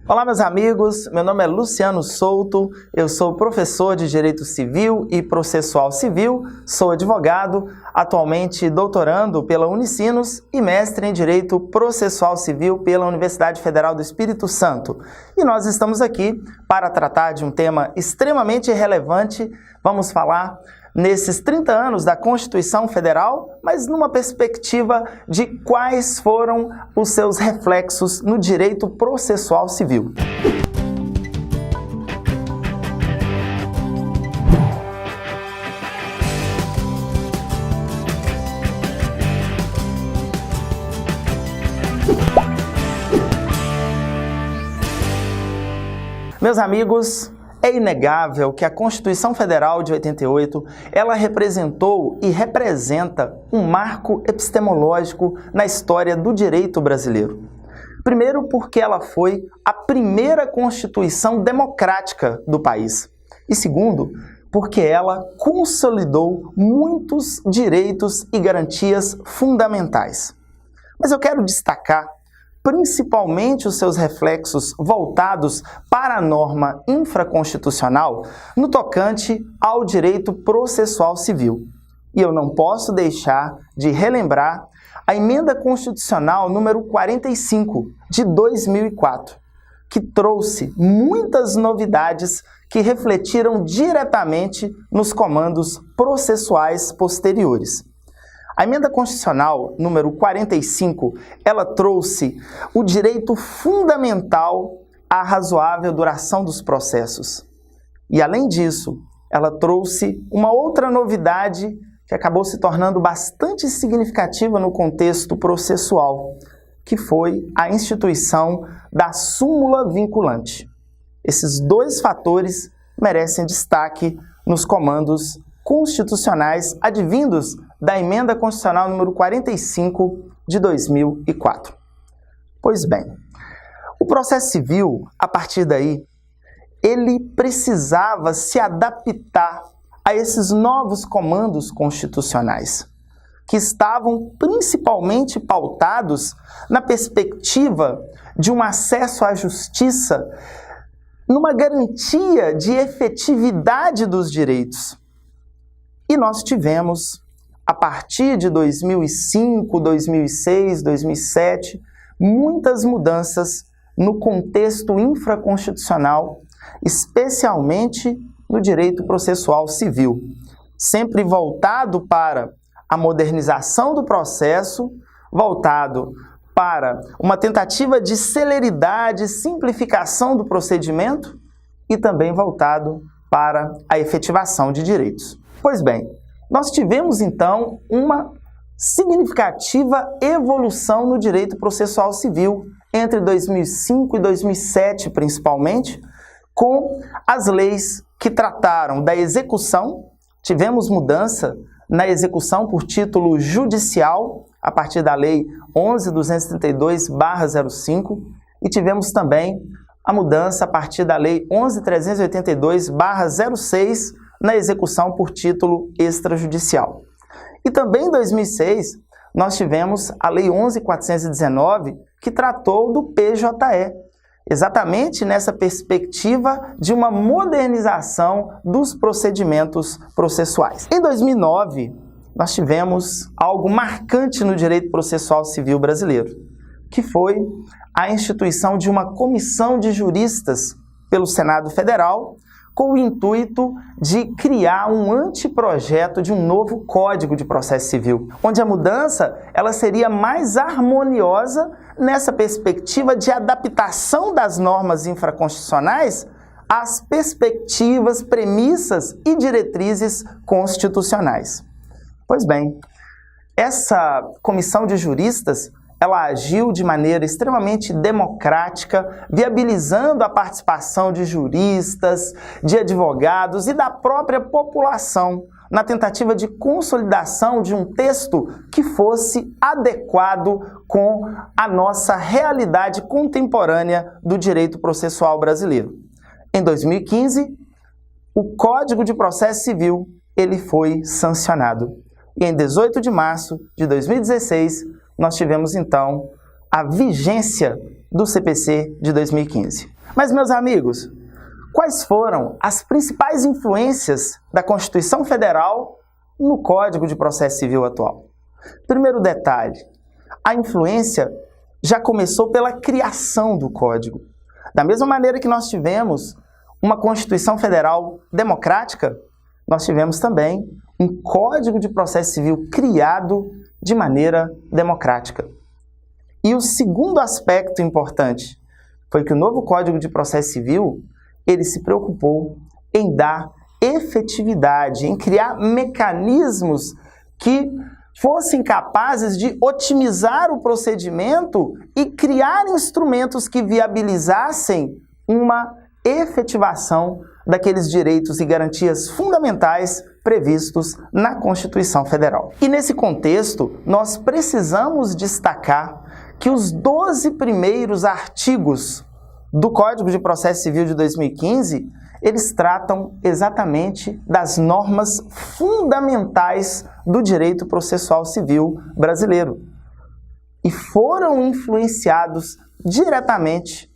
Olá, meus amigos, meu nome é Luciano Souto, eu sou professor de Direito Civil e Processual Civil, sou advogado, atualmente doutorando pela Unicinos e mestre em Direito Processual Civil pela Universidade Federal do Espírito Santo. E nós estamos aqui para tratar de um tema extremamente relevante. Vamos falar nesses 30 anos da Constituição Federal, mas numa perspectiva de quais foram os seus reflexos no direito processual civil. Meus amigos, é inegável que a Constituição Federal de 88, ela representou e representa um marco epistemológico na história do direito brasileiro. Primeiro, porque ela foi a primeira Constituição democrática do país. E segundo, porque ela consolidou muitos direitos e garantias fundamentais. Mas eu quero destacar principalmente os seus reflexos voltados para a norma infraconstitucional no tocante ao direito processual civil. E eu não posso deixar de relembrar a Emenda Constitucional número 45, de 2004, que trouxe muitas novidades que refletiram diretamente nos comandos processuais posteriores. A Emenda Constitucional número 45, ela trouxe o direito fundamental à razoável duração dos processos. E, além disso, ela trouxe uma outra novidade que acabou se tornando bastante significativa no contexto processual, que foi a instituição da súmula vinculante. Esses dois fatores merecem destaque nos comandos constitucionais advindos da Emenda Constitucional número 45 de 2004. Pois bem, o processo civil, a partir daí, ele precisava se adaptar a esses novos comandos constitucionais, que estavam principalmente pautados na perspectiva de um acesso à justiça, numa garantia de efetividade dos direitos. E nós tivemos, a partir de 2005, 2006, 2007, muitas mudanças no contexto infraconstitucional, especialmente no direito processual civil, sempre voltado para a modernização do processo, voltado para uma tentativa de celeridade, simplificação do procedimento e também voltado para a efetivação de direitos. Pois bem, nós tivemos então uma significativa evolução no direito processual civil entre 2005 e 2007, principalmente, com as leis que trataram da execução. Tivemos mudança na execução por título judicial, a partir da Lei 11.232/05, e tivemos também a mudança a partir da Lei 11.382/06, na execução por título extrajudicial. E também em 2006, nós tivemos a Lei 11.419, que tratou do PJE, exatamente nessa perspectiva de uma modernização dos procedimentos processuais. Em 2009, nós tivemos algo marcante no direito processual civil brasileiro, que foi a instituição de uma comissão de juristas pelo Senado Federal, com o intuito de criar um anteprojeto de um novo Código de Processo Civil, onde a mudança ela seria mais harmoniosa nessa perspectiva de adaptação das normas infraconstitucionais às perspectivas, premissas e diretrizes constitucionais. Pois bem, essa comissão de juristas ela agiu de maneira extremamente democrática, viabilizando a participação de juristas, de advogados e da própria população, na tentativa de consolidação de um texto que fosse adequado com a nossa realidade contemporânea do direito processual brasileiro. Em 2015, o Código de Processo Civil ele foi sancionado. E em 18 de março de 2016, nós tivemos, então, a vigência do CPC de 2015. Mas, meus amigos, quais foram as principais influências da Constituição Federal no Código de Processo Civil atual? Primeiro detalhe, a influência já começou pela criação do Código. Da mesma maneira que nós tivemos uma Constituição Federal democrática, nós tivemos também um Código de Processo Civil criado de maneira democrática. E o segundo aspecto importante foi que o novo Código de Processo Civil, ele se preocupou em dar efetividade, em criar mecanismos que fossem capazes de otimizar o procedimento e criar instrumentos que viabilizassem uma efetivação daqueles direitos e garantias fundamentais previstos na Constituição Federal. E nesse contexto, nós precisamos destacar que os 12 primeiros artigos do Código de Processo Civil de 2015, eles tratam exatamente das normas fundamentais do direito processual civil brasileiro e foram influenciados diretamente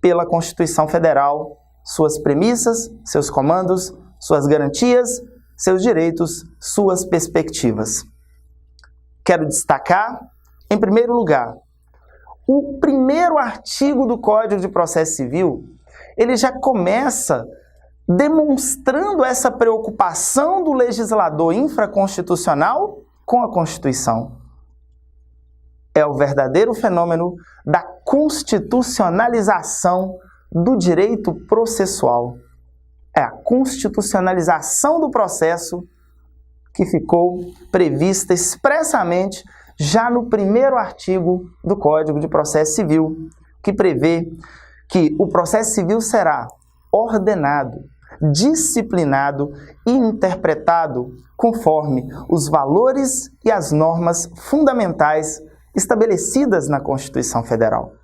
pela Constituição Federal, suas premissas, seus comandos, suas garantias, seus direitos, suas perspectivas. Quero destacar, em primeiro lugar, o primeiro artigo do Código de Processo Civil, ele já começa demonstrando essa preocupação do legislador infraconstitucional com a Constituição. É o verdadeiro fenômeno da constitucionalização do direito processual. É a constitucionalização do processo que ficou prevista expressamente já no primeiro artigo do Código de Processo Civil, que prevê que o processo civil será ordenado, disciplinado e interpretado conforme os valores e as normas fundamentais estabelecidas na Constituição Federal.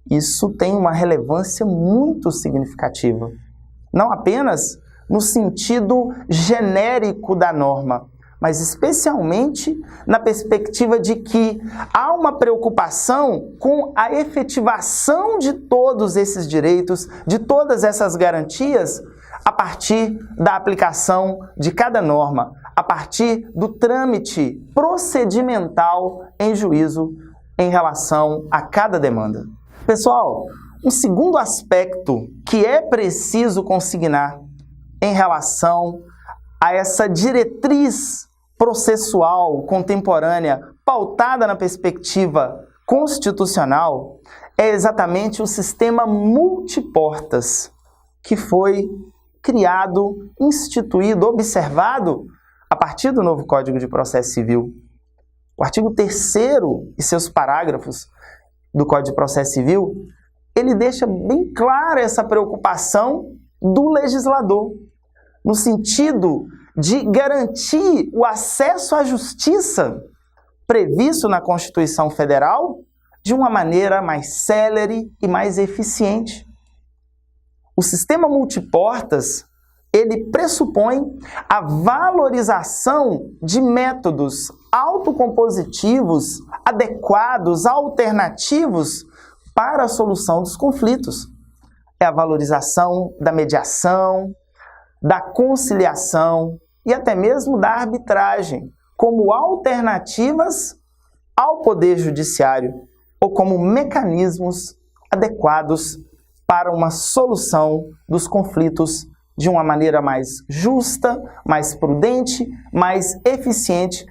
Isso tem uma relevância muito significativa, não apenas no sentido genérico da norma, mas especialmente na perspectiva de que há uma preocupação com a efetivação de todos esses direitos, de todas essas garantias, a partir da aplicação de cada norma, a partir do trâmite procedimental em juízo em relação a cada demanda. Pessoal, um segundo aspecto que é preciso consignar em relação a essa diretriz processual contemporânea pautada na perspectiva constitucional é exatamente o sistema multiportas que foi criado, instituído, observado a partir do novo Código de Processo Civil. O artigo 3º e seus parágrafos do Código de Processo Civil, ele deixa bem clara essa preocupação do legislador, no sentido de garantir o acesso à justiça previsto na Constituição Federal de uma maneira mais célere e mais eficiente. O sistema multiportas, ele pressupõe a valorização de métodos autocompositivos, adequados, alternativos para a solução dos conflitos. É a valorização da mediação, da conciliação e até mesmo da arbitragem como alternativas ao Poder Judiciário ou como mecanismos adequados para uma solução dos conflitos de uma maneira mais justa, mais prudente, mais eficiente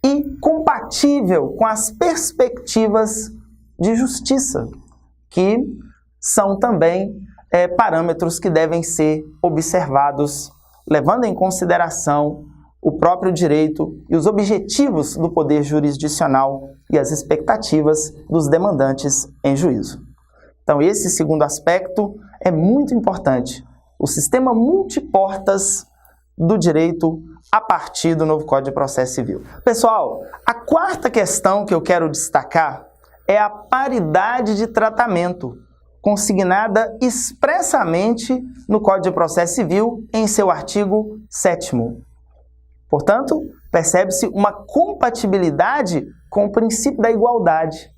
e compatível com as perspectivas de justiça, que são também parâmetros que devem ser observados, levando em consideração o próprio direito e os objetivos do poder jurisdicional e as expectativas dos demandantes em juízo. Então, esse segundo aspecto é muito importante. O sistema multiportas do direito a partir do novo Código de Processo Civil. Pessoal, a quarta questão que eu quero destacar é a paridade de tratamento, consignada expressamente no Código de Processo Civil em seu artigo 7º. Portanto, percebe-se uma compatibilidade com o princípio da igualdade,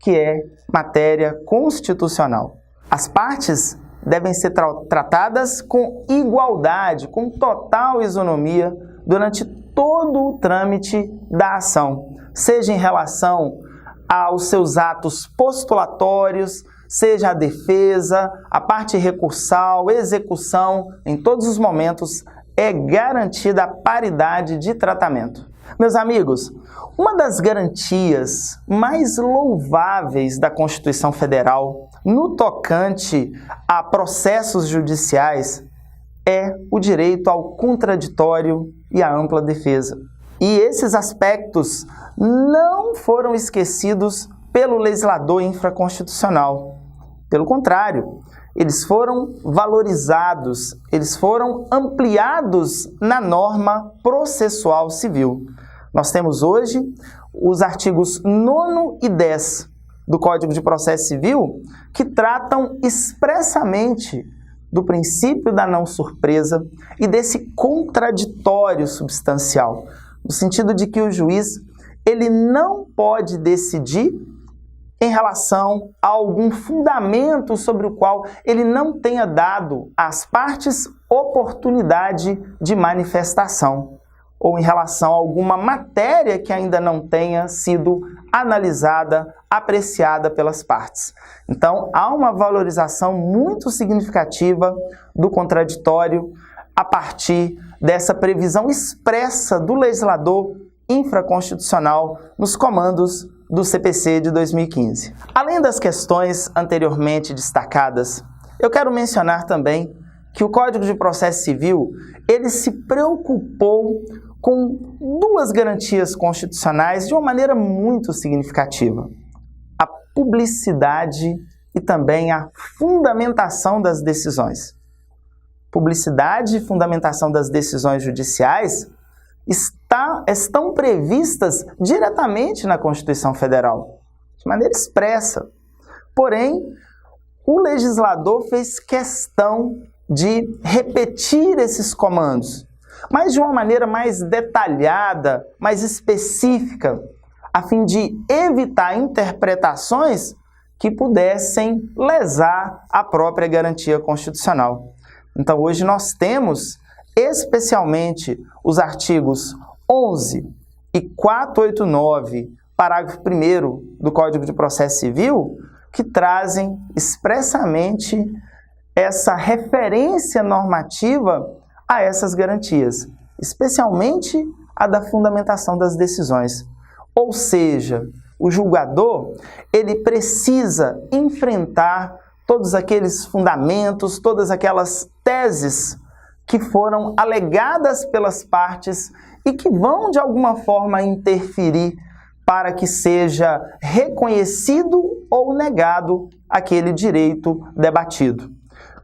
que é matéria constitucional. As partes devem ser tratadas com igualdade, com total isonomia durante todo o trâmite da ação, seja em relação aos seus atos postulatórios, seja a defesa, a parte recursal, execução, em todos os momentos é garantida a paridade de tratamento. Meus amigos, uma das garantias mais louváveis da Constituição Federal no tocante a processos judiciais é o direito ao contraditório e à ampla defesa. E esses aspectos não foram esquecidos pelo legislador infraconstitucional. Pelo contrário, eles foram valorizados, eles foram ampliados na norma processual civil. Nós temos hoje os artigos 9º e 10 do Código de Processo Civil que tratam expressamente do princípio da não surpresa e desse contraditório substancial, no sentido de que o juiz ele não pode decidir em relação a algum fundamento sobre o qual ele não tenha dado às partes oportunidade de manifestação, ou em relação a alguma matéria que ainda não tenha sido analisada, apreciada pelas partes. Então, há uma valorização muito significativa do contraditório a partir dessa previsão expressa do legislador infraconstitucional nos comandos do CPC de 2015. Além das questões anteriormente destacadas, eu quero mencionar também que o Código de Processo Civil ele se preocupou com duas garantias constitucionais de uma maneira muito significativa: a publicidade e também a fundamentação das decisões. Publicidade e fundamentação das decisões judiciais estão previstas diretamente na Constituição Federal, de maneira expressa. Porém, o legislador fez questão de repetir esses comandos, mas de uma maneira mais detalhada, mais específica, a fim de evitar interpretações que pudessem lesar a própria garantia constitucional. Então, hoje nós temos especialmente os artigos 11 e 489, parágrafo 1º do Código de Processo Civil, que trazem expressamente essa referência normativa a essas garantias, especialmente a da fundamentação das decisões. Ou seja, o julgador ele precisa enfrentar todos aqueles fundamentos, todas aquelas teses que foram alegadas pelas partes e que vão, de alguma forma, interferir para que seja reconhecido ou negado aquele direito debatido.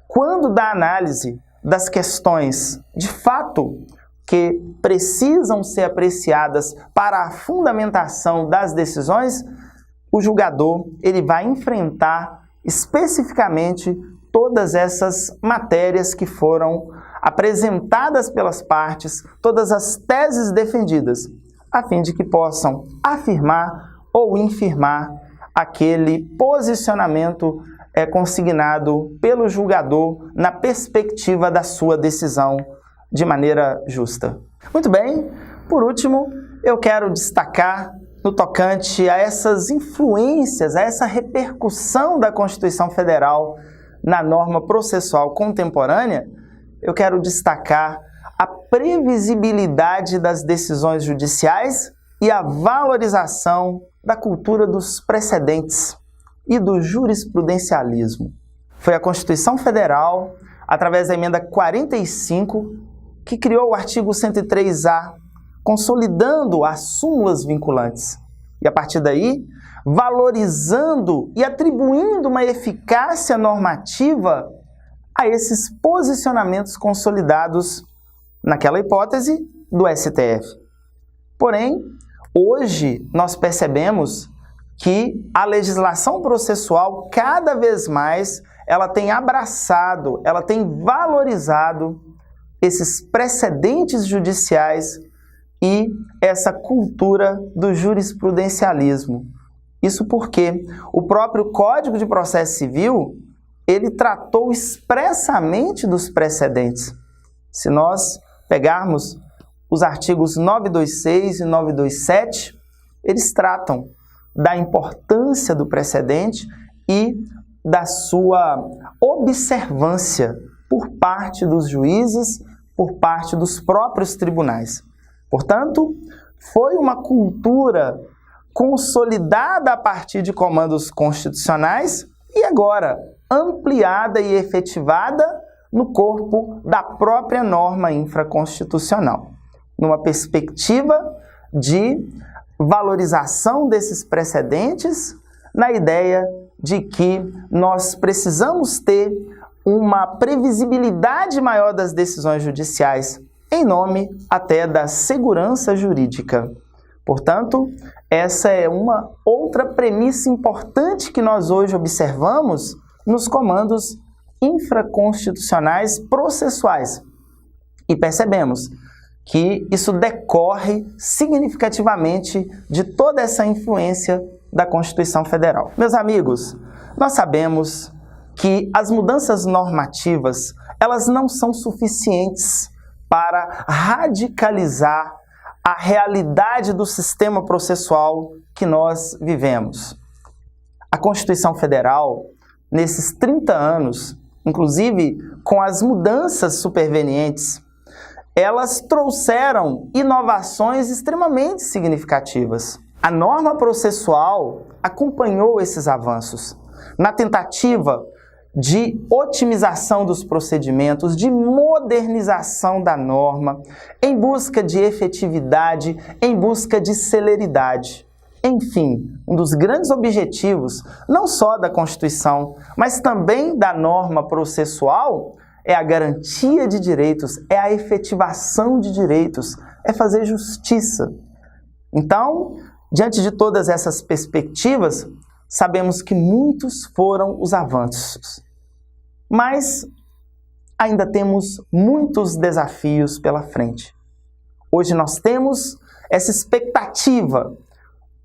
Quando da análise das questões, de fato, que precisam ser apreciadas para a fundamentação das decisões, o julgador ele vai enfrentar especificamente todas essas matérias que foram apresentadas pelas partes, todas as teses defendidas, a fim de que possam afirmar ou infirmar aquele posicionamento consignado pelo julgador na perspectiva da sua decisão de maneira justa. Muito bem, por último, eu quero destacar no tocante a essas influências, a essa repercussão da Constituição Federal na norma processual contemporânea, eu quero destacar a previsibilidade das decisões judiciais e a valorização da cultura dos precedentes e do jurisprudencialismo. Foi a Constituição Federal, através da emenda 45, que criou o artigo 103A, consolidando as súmulas vinculantes. E a partir daí, valorizando e atribuindo uma eficácia normativa a esses posicionamentos consolidados, naquela hipótese, do STF. Porém, hoje nós percebemos que a legislação processual, cada vez mais, ela tem abraçado, ela tem valorizado esses precedentes judiciais e essa cultura do jurisprudencialismo. Isso porque o próprio Código de Processo Civil ele tratou expressamente dos precedentes. Se nós pegarmos os artigos 926 e 927, eles tratam da importância do precedente e da sua observância por parte dos juízes, por parte dos próprios tribunais. Portanto, foi uma cultura consolidada a partir de comandos constitucionais e agora ampliada e efetivada no corpo da própria norma infraconstitucional, numa perspectiva de valorização desses precedentes, na ideia de que nós precisamos ter uma previsibilidade maior das decisões judiciais, em nome até da segurança jurídica. Portanto, essa é uma outra premissa importante que nós hoje observamos nos comandos infraconstitucionais processuais. E percebemos que isso decorre significativamente de toda essa influência da Constituição Federal. Meus amigos, nós sabemos que as mudanças normativas, elas não são suficientes para radicalizar a realidade do sistema processual que nós vivemos. A Constituição Federal, nesses 30 anos, inclusive com as mudanças supervenientes, elas trouxeram inovações extremamente significativas. A norma processual acompanhou esses avanços na tentativa de otimização dos procedimentos, de modernização da norma, em busca de efetividade, em busca de celeridade. Enfim, um dos grandes objetivos, não só da Constituição, mas também da norma processual, é a garantia de direitos, é a efetivação de direitos, é fazer justiça. Então, diante de todas essas perspectivas, sabemos que muitos foram os avanços, mas ainda temos muitos desafios pela frente. Hoje nós temos essa expectativa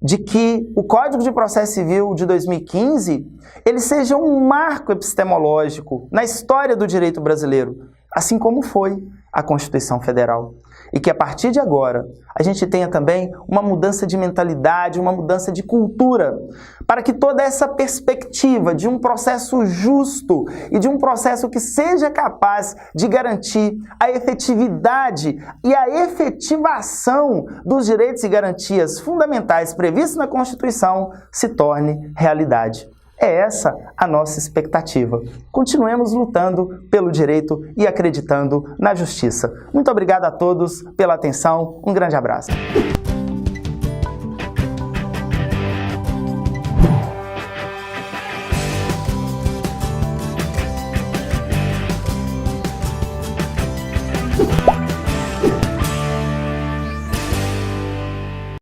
de que o Código de Processo Civil de 2015 ele seja um marco epistemológico na história do direito brasileiro, assim como foi a Constituição Federal. E que a partir de agora a gente tenha também uma mudança de mentalidade, uma mudança de cultura, para que toda essa perspectiva de um processo justo e de um processo que seja capaz de garantir a efetividade e a efetivação dos direitos e garantias fundamentais previstos na Constituição se torne realidade. É essa a nossa expectativa. Continuemos lutando pelo direito e acreditando na justiça. Muito obrigado a todos pela atenção. Um grande abraço.